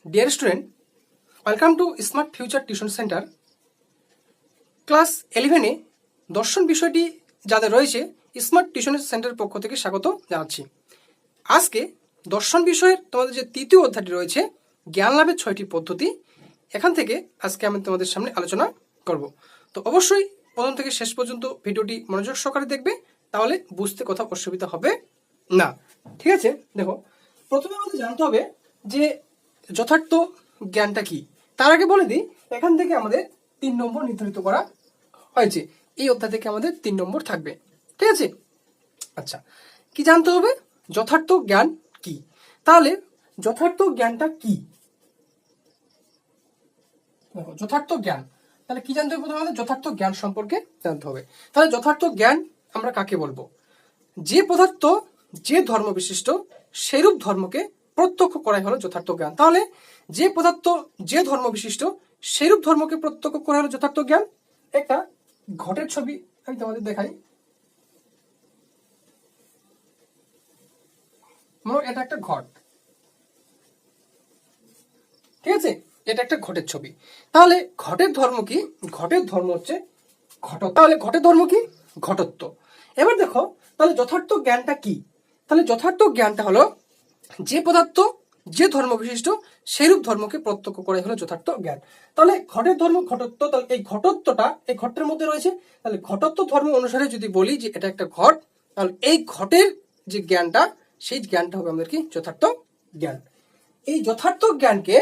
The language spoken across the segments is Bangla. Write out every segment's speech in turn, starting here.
Dear student, welcome to Smart Future Tuition Center. Class 11 এ দর্শন বিষয়টি যাদের রয়েছে স্মার্ট টিউশন সেন্টারের পক্ষ থেকে স্বাগত জানাচ্ছি। আজকে দর্শন বিষয়ের তোমাদের যে তৃতীয় অধ্যায়টি রয়েছে জ্ঞান লাভের 6টি পদ্ধতি, এখান থেকে আজকে আমি তোমাদের সামনে আলোচনা করব। তো অবশ্যই প্রথম থেকে শেষ পর্যন্ত ভিডিওটি মনোযোগ সহকারে দেখবে, তাহলে বুঝতে কোথাও অসুবিধা হবে না। ঠিক আছে, দেখো প্রথমে আমাদের জানতে হবে যে যথার্থ জ্ঞানটা কি। তার আগে বলে দিই, এখান থেকে আমাদের 3 নম্বর নির্ধারিত করা হয়েছে। এই অধ্যায় থেকে আমাদের 3 নম্বর থাকবে। ঠিক আছে, আচ্ছা কি জানতে হবে, যথার্থ জ্ঞান কি। তাহলে যথার্থ জ্ঞানটা কি, দেখো যথার্থ জ্ঞান তাহলে কি জানতে হবে, প্রথমে আমাদের যথার্থ জ্ঞান সম্পর্কে জানতে হবে। তাহলে যথার্থ জ্ঞান আমরা কাকে বলবো, যে পদার্থ যে ধর্ম বিশিষ্ট সেরূপ ধর্মকে প্রত্যক্ষ করাই হলো যথার্থ জ্ঞান। তাহলে যে পদার্থ যে ধর্ম বিশিষ্ট সেরূপ ধর্মকে প্রত্যক্ষ করা হলো যথার্থ জ্ঞান। একটা ঘটের ছবি আমি তোমাদের দেখাই। এটা একটা ঘট, ঠিক আছে, এটা একটা ঘটের ছবি। তাহলে ঘটের ধর্ম কি, ঘটের ধর্ম হচ্ছে ঘট। তাহলে ঘটের ধর্ম কি, ঘটত্ব। এবার দেখো তাহলে যথার্থ জ্ঞানটা কি। তাহলে যথার্থ জ্ঞানটা হলো যে পদার্থ যে ধর্ম বিশিষ্ট সেরূপ ধর্মকে প্রত্যক্ষ করাই হলো যথার্থ জ্ঞান। তাহলে ঘটের ধর্ম ঘটত্ব, তাহলে এই ঘটত্বটা এই ঘটের মধ্যে রয়েছে। তাহলে ঘটত্ব ধর্ম অনুসারে যদি বলি যে এটা একটা ঘট, তাহলে এই ঘটের যে জ্ঞানটা সেই জ্ঞানটা হবে আমাদের কি যথার্থ জ্ঞান। এই যথার্থ জ্ঞানকে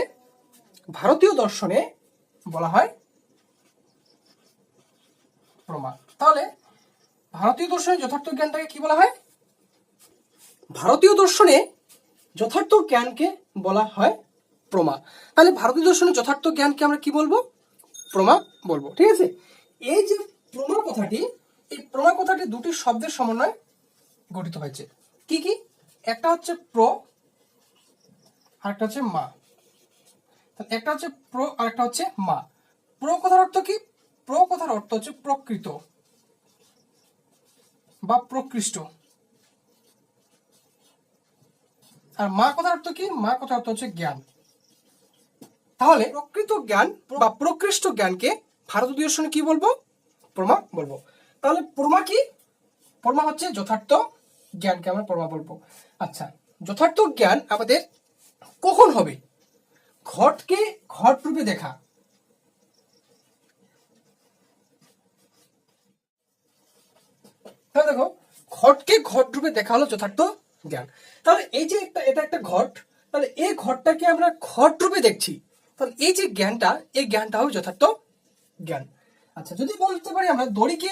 ভারতীয় দর্শনে বলা হয় প্রমা। তাহলে ভারতীয় দর্শনে যথার্থ জ্ঞানটাকে কি বলা হয়, ভারতীয় দর্শনে যথার্থ জ্ঞানকে বলা হয় প্রমা। তাহলে ভারতীয় দর্শনে যথার্থ জ্ঞানকে আমরা কি বলবো, প্রমা বলবো। ঠিক আছে, এই যে প্রমা কথাটি, এই প্রমা কথাটি দুটি শব্দের সমন্বয়ে গঠিত হয়েছে। কি কি, একটা হচ্ছে প্র আর একটা হচ্ছে মা। একটা হচ্ছে প্র আর একটা হচ্ছে মা। প্র কথার অর্থ কি, প্র কথার অর্থ হচ্ছে প্রকৃত বা প্রকৃষ্ট, আর মা কথার অর্থ কি, মা কথার অর্থ হচ্ছে জ্ঞান। তাহলে প্রকৃত জ্ঞান বা প্রকৃষ্ট জ্ঞানকে ভারতীয় দর্শনে কি বলবো, প্রমা বলবো। তাহলে প্রমা কি, প্রমা হচ্ছে যথার্থ জ্ঞানকে আমরা প্রমা বলবো। আচ্ছা, যথার্থ জ্ঞান আমাদের কখন হবে, ঘটকে ঘট রূপে দেখা। তাহলে দেখো ঘটকে ঘট রূপে দেখা হলো যথার্থ জ্ঞান। তাহলে এই যে এটা একটা ঘট, তাহলে এই ঘটটাকে আমরা ঘট রূপে দেখছি, তাহলে এই যে জ্ঞানটা, এই জ্ঞানটা হবে যথার্থ জ্ঞান। আচ্ছা, যদি বলতে পারি আমরা দড়িকে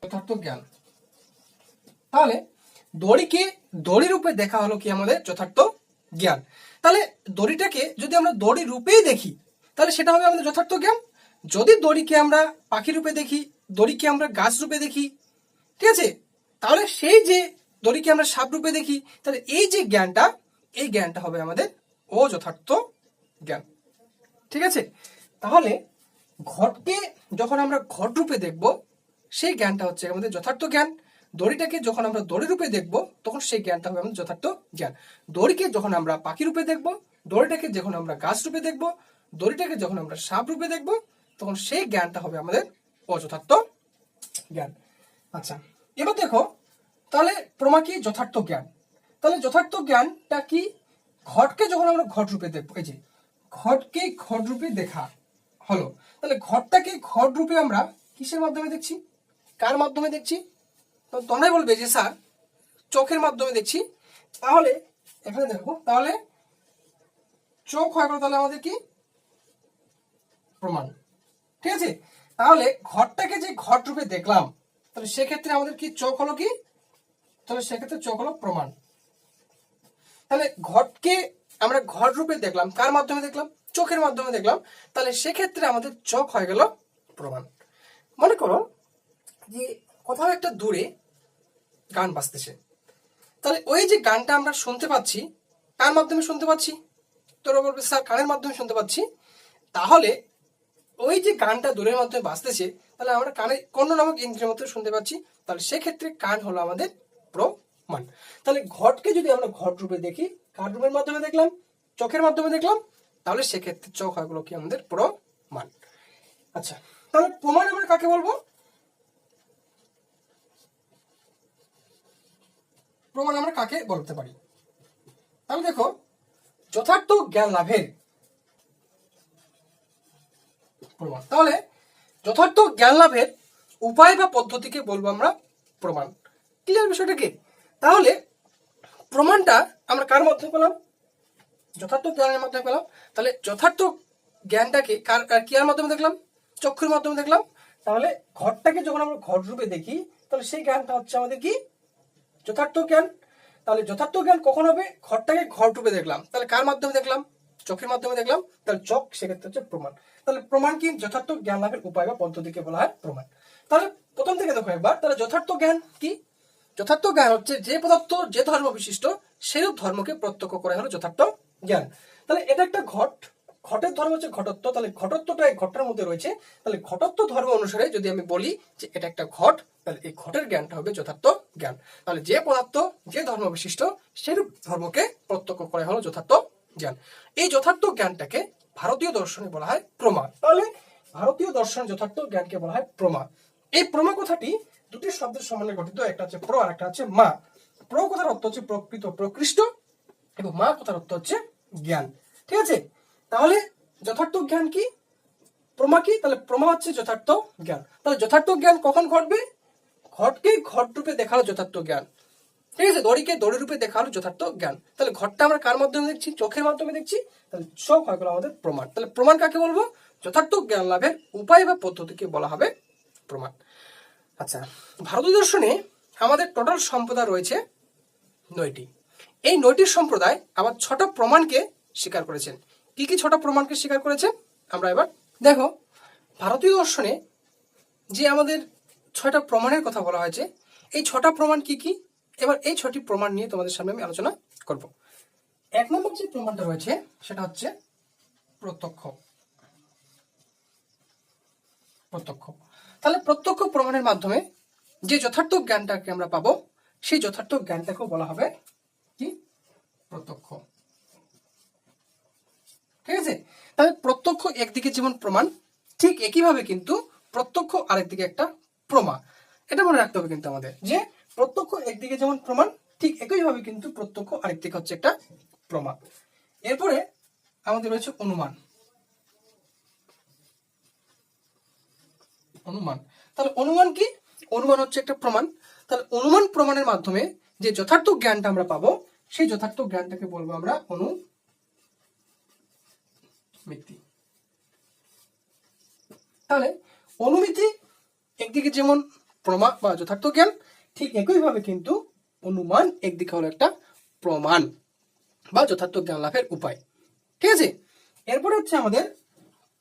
যথার্থ জ্ঞান, তাহলে দড়িকে দড়ি রূপে দেখা হলো কি আমাদের যথার্থ জ্ঞান। তাহলে দড়িটাকে যদি আমরা দড়ি রূপেই দেখি, তাহলে সেটা হবে আমাদের যথার্থ জ্ঞান। যদি দড়িকে আমরা পাখি রূপে দেখি, দড়িকে আমরা গাছ রূপে দেখি, ঠিক আছে, তাহলে সেই যে দড়িকে আমরা সাপ রূপে দেখি, তাহলে এই যে জ্ঞানটা, এই জ্ঞানটা হবে আমাদের অযথার্থ জ্ঞান। ঠিক আছে, তাহলে ঘটকে যখন আমরা ঘট রূপে দেখব, সেই জ্ঞানটা হচ্ছে আমাদের যথার্থ জ্ঞান। দড়িটাকে যখন আমরা দড়ি রূপে দেখব, তখন সেই জ্ঞানটা হবে আমাদের যথার্থ জ্ঞান। দড়িকে যখন আমরা পাখি রূপে দেখব, দড়িটাকে যখন আমরা গাছ রূপে দেখব, দড়িটাকে যখন আমরা সাপ রূপে দেখব, তখন সেই জ্ঞানটা হবে আমাদের অযথার্থ জ্ঞান। আচ্ছা, এবার দেখো তাহলে প্রমা কি, যথার্থ জ্ঞান। তাহলে যথার্থ জ্ঞানটা কি, ঘটকে যখন আমরা ঘট রূপে দেখবো, এই যে ঘটকে ঘট রূপে দেখা হলো, তাহলে ঘটটাকে ঘট রূপে আমরা কিসের মাধ্যমে দেখছি, কার মাধ্যমে দেখছি, তো তোমরাই বলবে যে স্যার চোখের মাধ্যমে দেখছি। তাহলে এখানে দেখো, তাহলে চোখ হয় গেল তাহলে আমাদের কি প্রমাণ। ঠিক আছে, তাহলে ঘটটাকে যে ঘট রূপে দেখলাম, তাহলে সেক্ষেত্রে আমাদের কি চোখ হলো কি, তাহলে সেক্ষেত্রে চোখ হলো প্রমাণ। তাহলে ঘটকে আমরা ঘট রূপে দেখলাম, কার মাধ্যমে দেখলাম, চোখের মাধ্যমে দেখলাম, তাহলে সেক্ষেত্রে আমাদের চোখ হয়ে গেল প্রমাণ। মনে করো যে কোথাও একটা দূরে গান বাজতেছে, তাহলে ওই যে গানটা আমরা শুনতে পাচ্ছি, কার মাধ্যমে শুনতে পাচ্ছি, তোরা বলবে স্যার কানের মাধ্যমে শুনতে পাচ্ছি। তাহলে ওই যে গানটা দূরের মাধ্যমে বাজতেছে, তাহলে আমরা কানে কর্ণ নামক ইন্দ্রিয়ের মাধ্যমে শুনতে পাচ্ছি, তাহলে সেক্ষেত্রে কান হলো আমাদের মান। তাহলে ঘটকে যদি আমরা ঘট রূপে দেখি, কার রূপের মাধ্যমে দেখলাম? চোখের মাধ্যমে দেখলাম, তাহলে সেক্ষেত্রে চোখ হয় কি আমাদের প্রমাণ। আচ্ছা, তাহলে প্রমাণ আমরা কাকে বলবো? প্রমাণ আমরা কাকে বলতে পারি? তাহলে দেখো, যথার্থ জ্ঞান লাভের প্রমাণ। তাহলে যথার্থ জ্ঞান লাভের উপায় বা পদ্ধতিকে বলবো আমরা প্রমাণ। ক্লিয়ার বিষয়টা কি? তাহলে প্রমাণটা আমরা কার মাধ্যমে পেলাম? যথার্থ জ্ঞানের মাধ্যমে পেলাম। তাহলে যথার্থ জ্ঞানটাকে কার মাধ্যমে দেখলাম? চক্ষুর মাধ্যমে দেখলাম। তাহলে ঘটটাকে যখন আমরা ঘট রূপে দেখি, তাহলে সেই জ্ঞানটা হচ্ছে আমাদের কি? যথার্থ জ্ঞান। তাহলে যথার্থ জ্ঞান কখন হবে? ঘটটাকে ঘট রূপে দেখলাম, তাহলে কার মাধ্যমে দেখলাম? চোখের মাধ্যমে দেখলাম, তাহলে চোখ সেক্ষেত্রে হচ্ছে প্রমাণ। তাহলে প্রমাণ কি? যথার্থ জ্ঞান লাভের উপায় বা পদ্ধতিকে বলা হয় প্রমাণ। তাহলে প্রথম থেকে দেখো একবার, তাহলে যথার্থ জ্ঞান কি? যথার্থ জ্ঞান হচ্ছে যে পদার্থ যে ধর্ম বিশিষ্ট সেরূপ ধর্মকে প্রত্যক্ষ করা হলো যথার্থ জ্ঞান। তাহলে এটা একটা ঘট, ঘটের ধর্ম হচ্ছে ঘটত্ব, তাহলে ঘটত্বটা এই ঘটের মধ্যে রয়েছে। তাহলে ঘটত্ব ধর্ম অনুসারে যদি আমি বলি যে এটা একটা ঘট, তাহলে এই ঘটের জ্ঞানটা হবে যথার্থ জ্ঞান। তাহলে যে পদার্থ যে ধর্ম বিশিষ্ট সেরূপ ধর্মকে প্রত্যক্ষ করা হলো যথার্থ জ্ঞান। এই যথার্থ জ্ঞানটাকে ভারতীয় দর্শনে বলা হয় প্রমা। তাহলে ভারতীয় দর্শন যথার্থ জ্ঞানকে বলা হয় প্রমা। এই প্রমা কথাটি দুটি শব্দের সমন্বয়ে গঠিত, একটা হচ্ছে প্র আর একটা হচ্ছে মা। প্র কথার অর্থ হচ্ছে প্রকৃত প্রকৃষ্ট, এবং মা কথার অর্থ হচ্ছে জ্ঞান। ঠিক আছে? তাহলে যথার্থ জ্ঞান কি? প্রমা কি? তাহলে প্রমা হচ্ছে যথার্থ জ্ঞান। তাহলে যথার্থ জ্ঞান কখন ঘটবে? ঘটকে ঘট রূপে দেখালো যথার্থ জ্ঞান। ঠিক আছে? দড়িকে দড়ি রূপে দেখালো যথার্থ জ্ঞান। তাহলে ঘটটা আমরা কার মাধ্যমে দেখছি? চোখের মাধ্যমে দেখছি। তাহলে চোখ হয় আমাদের প্রমাণ। তাহলে প্রমাণ কাকে বলবো? যথার্থ জ্ঞান লাভের উপায় বা পদ্ধতিকে বলা হবে প্রমাণ। আচ্ছা, ভারতীয় দর্শনে আমাদের টোটাল সম্প্রদায় রয়েছে 9টি। এই 9টি সম্প্রদায় আবার 6টা প্রমাণকে স্বীকার করেছেন। কি কি 6টা প্রমাণকে স্বীকার করেছেন আমরা এবার দেখো। ভারতীয় দর্শনে যে আমাদের 6টা প্রমাণের কথা বলা হয়েছে, এই 6টা প্রমাণ কি কি? এবার এই 6টি প্রমাণ নিয়ে তোমাদের সামনে আমি আলোচনা করব। 1 নম্বর যে প্রমাণটা রয়েছে সেটা হচ্ছে প্রত্যক্ষ। প্রত্যক্ষ, তাহলে প্রত্যক্ষ প্রমাণের মাধ্যমে যে যথার্থ জ্ঞানটাকে আমরা পাবো, সেই যথার্থ জ্ঞানটাকেও বলা হবে কি? প্রত্যক্ষ। ঠিক আছে? তাহলে প্রত্যক্ষ একদিকে যেমন প্রমাণ, ঠিক একইভাবে কিন্তু প্রত্যক্ষ আরেকদিকে একটা প্রমা। এটা মনে রাখতে হবে কিন্তু আমাদের, যে প্রত্যক্ষ একদিকে যেমন প্রমাণ, ঠিক একইভাবে কিন্তু প্রত্যক্ষ আরেকদিকে হচ্ছে একটা প্রমা। এরপরে আমাদের রয়েছে অনুমান। অনুমান, তাহলে অনুমান কি? অনুমান হচ্ছে একটা প্রমাণ। তাহলে অনুমান প্রমাণের মাধ্যমে যে যথার্থ জ্ঞানটা আমরা পাবো, সেই যথার্থ জ্ঞানটাকে বলবো আমরা অনুমিতি। তাহলে অনুমিতি একদিকে যেমন প্রমা বা যথার্থ জ্ঞান, ঠিক একইভাবে কিন্তু অনুমান একদিকে হলো একটা প্রমাণ বা যথার্থ জ্ঞান লাভের উপায়। ঠিক আছে? এরপরে হচ্ছে আমাদের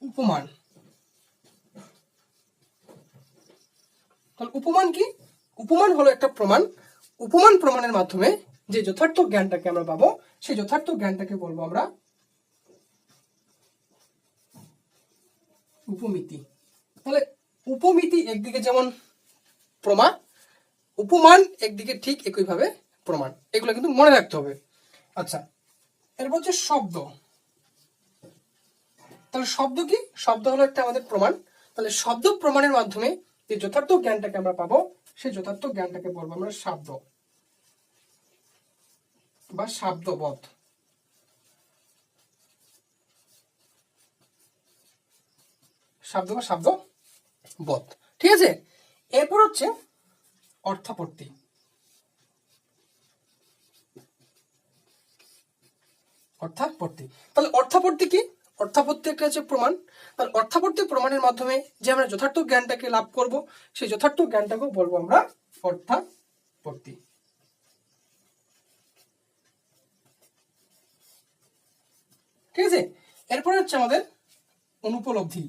উপমান। তাহলে উপমান কি? উপমান হলো একটা প্রমাণ। উপমান প্রমাণের মাধ্যমে যে যথার্থ জ্ঞানটাকে আমরা পাবো, সেই যথার্থ জ্ঞানটাকে বলবো আমরা উপমিতি। তাহলে উপমিতি একদিকে যেমন প্রমা, উপমান একদিকে ঠিক একইভাবে প্রমাণ। এগুলো কিন্তু মনে রাখতে হবে। আচ্ছা, এরপর হচ্ছে শব্দ। তাহলে শব্দ কি? শব্দ হলো একটা আমাদের প্রমাণ। তাহলে শব্দ প্রমাণের মাধ্যমে যে যথার্থ জ্ঞানটাকে আমরা পাবো, সেই যথার্থ জ্ঞানটাকে বলবো আমরা শব্দ বা শব্দবোধ। শব্দ বা শব্দবোধ। ঠিক আছে? এরপর হচ্ছে অর্থাপত্তি। অর্থাপত্তি, তাহলে অর্থাপত্তি কি? অর্থাপত্তি একটা হচ্ছে প্রমাণ। তাহলে অর্থাপত্তি প্রমাণের মাধ্যমে যে আমরা যথার্থ জ্ঞানটাকে লাভ করব, সেই যথার্থ জ্ঞানটাকেও বলবো আমরা অর্থাপত্তি। ঠিক আছে? এরপরে হচ্ছে আমাদের অনুপলব্ধি।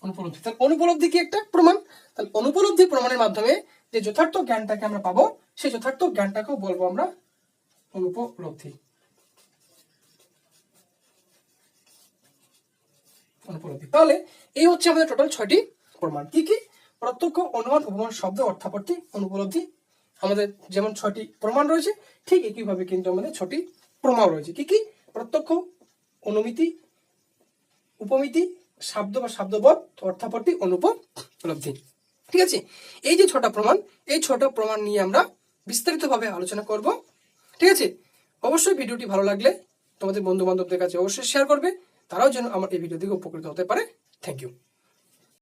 অনুপলব্ধি, তাহলে অনুপলব্ধি কি? একটা প্রমাণ। তাহলে অনুপলব্ধি প্রমাণের মাধ্যমে যে যথার্থ জ্ঞানটাকে আমরা পাবো, সেই যথার্থ জ্ঞানটাকেও বলবো আমরা অনুপলব্ধি। অনুপলব্ধি, তাহলে এই হচ্ছে আমাদের টোটাল 6টি প্রমাণ। কি কি? প্রত্যক্ষ, অনুমান, উপমান, শব্দ, অর্থাপত্তি, অনুপলব্ধি। আমাদের যেমন 6টি প্রমাণ রয়েছে, ঠিক একইভাবে কিন্তু আমাদের 6টি প্রমাণ রয়েছে। কি কি? প্রত্যক্ষ, অনুমিতি, উপমিতি, শব্দ বা শব্দবোধ, অর্থাপত্তি, অনুপলব্ধি। ঠিক আছে, এই যে 6টা প্রমাণ, এই 6টা প্রমাণ নিয়ে আমরা বিস্তারিতভাবে আলোচনা করব। ঠিক আছে, অবশ্যই ভিডিওটি ভালো লাগলে তোমাদের বন্ধু বান্ধবদের কাছে অবশ্যই শেয়ার করবে, তারাও যেন আমার এই ভিডিও থেকে উপকৃত হতে পারে। Thank you.